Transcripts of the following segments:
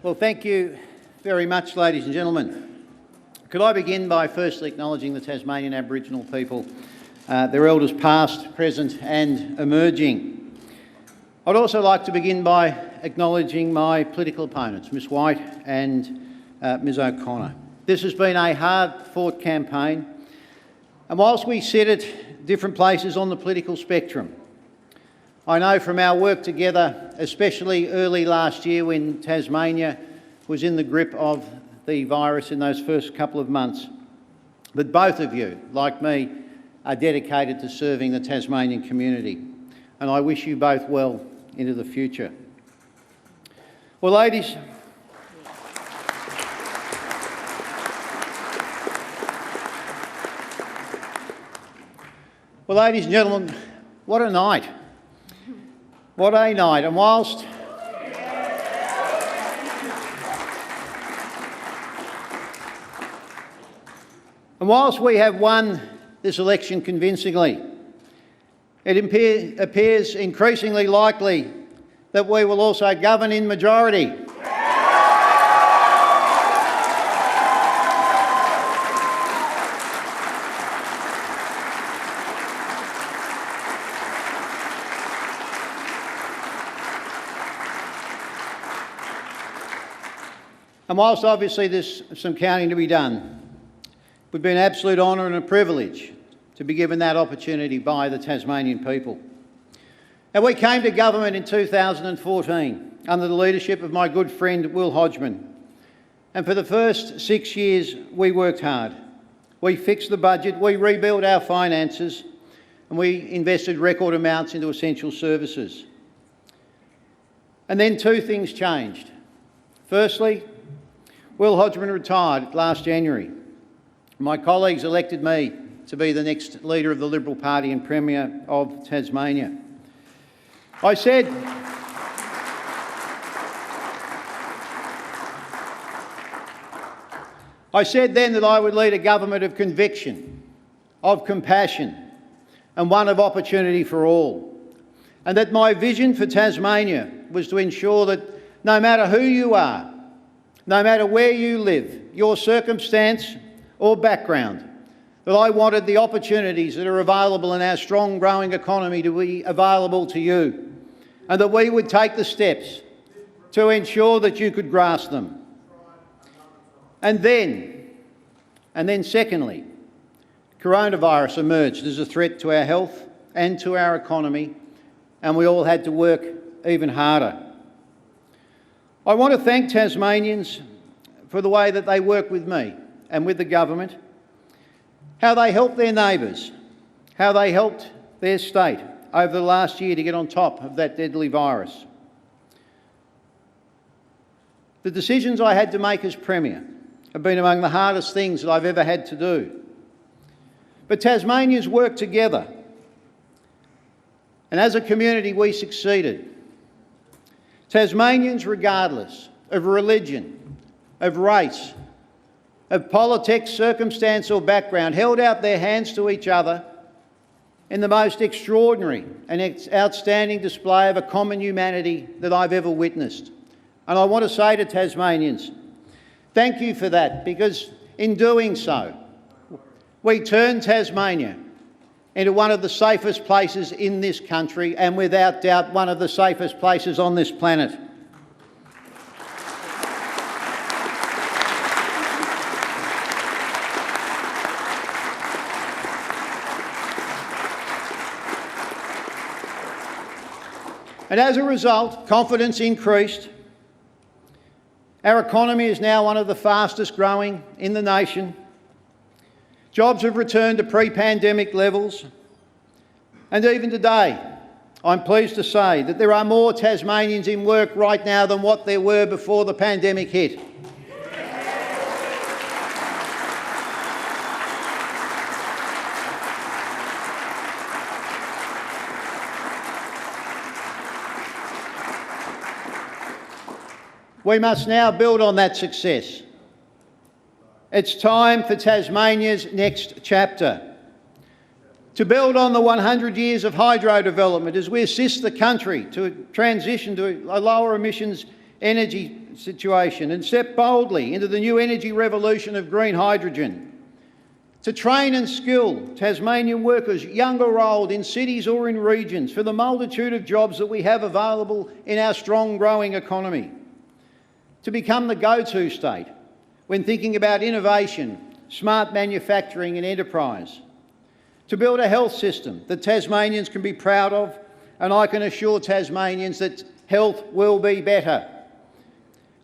Well, thank you very much, ladies and gentlemen. Could I begin by firstly acknowledging the Tasmanian Aboriginal people, their elders past, present and emerging. I'd also like to begin by acknowledging my political opponents, Ms White and Ms O'Connor. This has been a hard-fought campaign, and whilst we sit at different places on the political spectrum, I know from our work together, especially early last year when Tasmania was in the grip of the virus in those first couple of months, that both of you, like me, are dedicated to serving the Tasmanian community, and I wish you both well into the future. Well, ladies and gentlemen, what a night. What a night. And whilst we have won this election convincingly, it appears increasingly likely that we will also govern in majority. And whilst obviously there's some counting to be done, it would be an absolute honour and a privilege to be given that opportunity by the Tasmanian people. And we came to government in 2014 under the leadership of my good friend Will Hodgman. And for the first 6 years we worked hard. We fixed the budget, we rebuilt our finances, and we invested record amounts into essential services. And then two things changed. Firstly, Will Hodgman retired last January. My colleagues elected me to be the next leader of the Liberal Party and Premier of Tasmania. I said then that I would lead a government of conviction, of compassion, and one of opportunity for all. And that my vision for Tasmania was to ensure that no matter who you are, no matter where you live, your circumstance or background, that I wanted the opportunities that are available in our strong growing economy to be available to you, and that we would take the steps to ensure that you could grasp them. And then secondly, coronavirus emerged as a threat to our health and to our economy, and we all had to work even harder. I want to thank Tasmanians for the way that they work with me and with the government, how they helped their neighbours, how they helped their state over the last year to get on top of that deadly virus. The decisions I had to make as Premier have been among the hardest things that I've ever had to do. But Tasmanians worked together, and as a community we succeeded. Tasmanians, regardless of religion, of race, of politics, circumstance or background, held out their hands to each other in the most extraordinary and outstanding display of a common humanity that I've ever witnessed. And I want to say to Tasmanians, thank you for that, because in doing so, we turned Tasmania into one of the safest places in this country, and without doubt one of the safest places on this planet. And as a result, confidence increased. Our economy is now one of the fastest growing in the nation. Jobs have returned to pre-pandemic levels. And even today, I'm pleased to say that there are more Tasmanians in work right now than what there were before the pandemic hit. We must now build on that success. It's time for Tasmania's next chapter. To build on the 100 years of hydro development as we assist the country to transition to a lower emissions energy situation and step boldly into the new energy revolution of green hydrogen, to train and skill Tasmanian workers, young or old, in cities or in regions, for the multitude of jobs that we have available in our strong growing economy, to become the go-to state when thinking about innovation, smart manufacturing and enterprise, to build a health system that Tasmanians can be proud of, and I can assure Tasmanians that health will be better,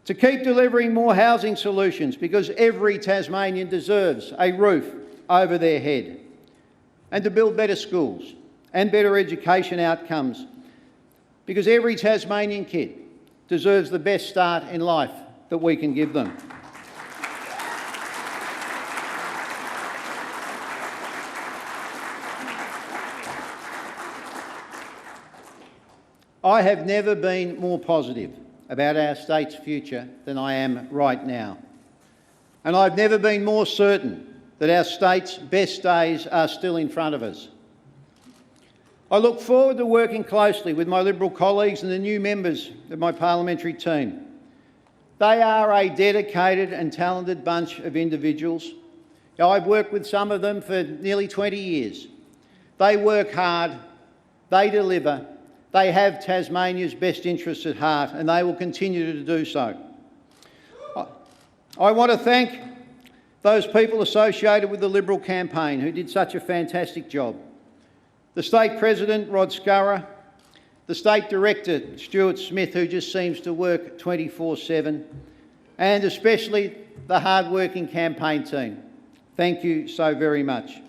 to keep delivering more housing solutions because every Tasmanian deserves a roof over their head, and to build better schools and better education outcomes because every Tasmanian kid deserves the best start in life that we can give them. I have never been more positive about our state's future than I am right now. And I've never been more certain that our state's best days are still in front of us. I look forward to working closely with my Liberal colleagues and the new members of my parliamentary team. They are a dedicated and talented bunch of individuals. I've worked with some of them for nearly 20 years. They work hard, they deliver, they have Tasmania's best interests at heart, and they will continue to do so. I want to thank those people associated with the Liberal campaign who did such a fantastic job. The State President, Rod Scurra, the State Director, Stuart Smith, who just seems to work 24/7, and especially the hard-working campaign team. Thank you so very much.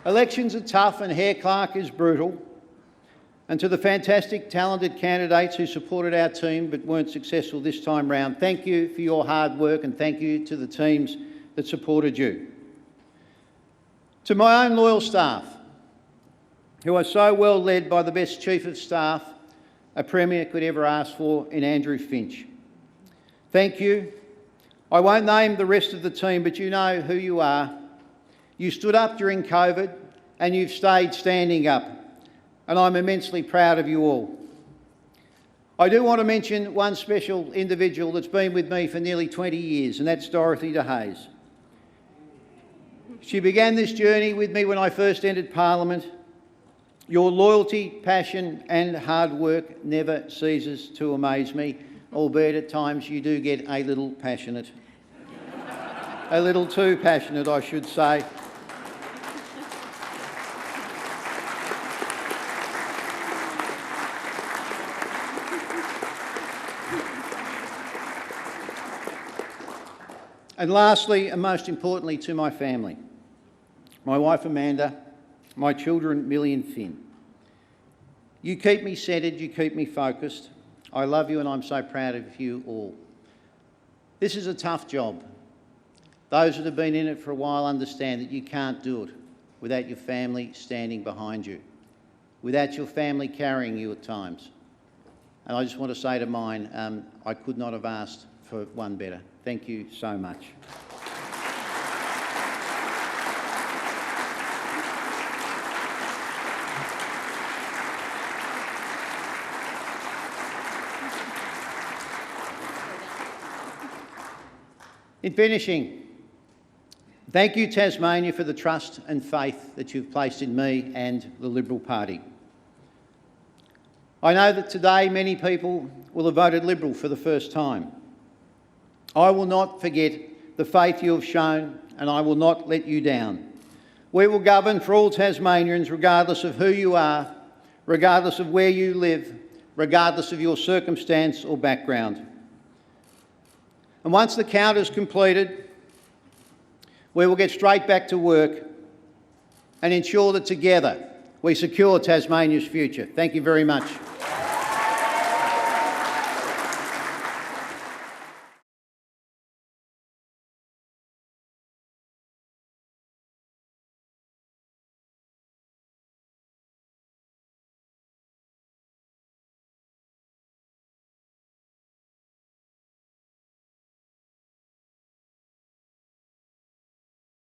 Elections are tough and Hare Clark is brutal. And to the fantastic, talented candidates who supported our team but weren't successful this time round, thank you for your hard work and thank you to the teams that supported you. To my own loyal staff, who are so well led by the best Chief of Staff a Premier could ever ask for in Andrew Finch. Thank you. I won't name the rest of the team, but you know who you are. You stood up during COVID and you've stayed standing up, and I'm immensely proud of you all. I do want to mention one special individual that's been with me for nearly 20 years, and that's Dorothy DeHaze. She began this journey with me when I first entered Parliament. Your loyalty, passion and hard work never ceases to amaze me, albeit at times you do get a little passionate. A little too passionate, I should say. And lastly, and most importantly, to my family, my wife Amanda, my children Millie and Finn. You keep me centred, you keep me focused. I love you and I'm so proud of you all. This is a tough job. Those that have been in it for a while understand that you can't do it without your family standing behind you, without your family carrying you at times. And I just want to say to mine, I could not have asked for one better. Thank you so much. In finishing, thank you, Tasmania, for the trust and faith that you've placed in me and the Liberal Party. I know that today many people will have voted Liberal for the first time. I will not forget the faith you have shown, and I will not let you down. We will govern for all Tasmanians regardless of who you are, regardless of where you live, regardless of your circumstance or background. And once the count is completed, we will get straight back to work and ensure that together we secure Tasmania's future. Thank you very much.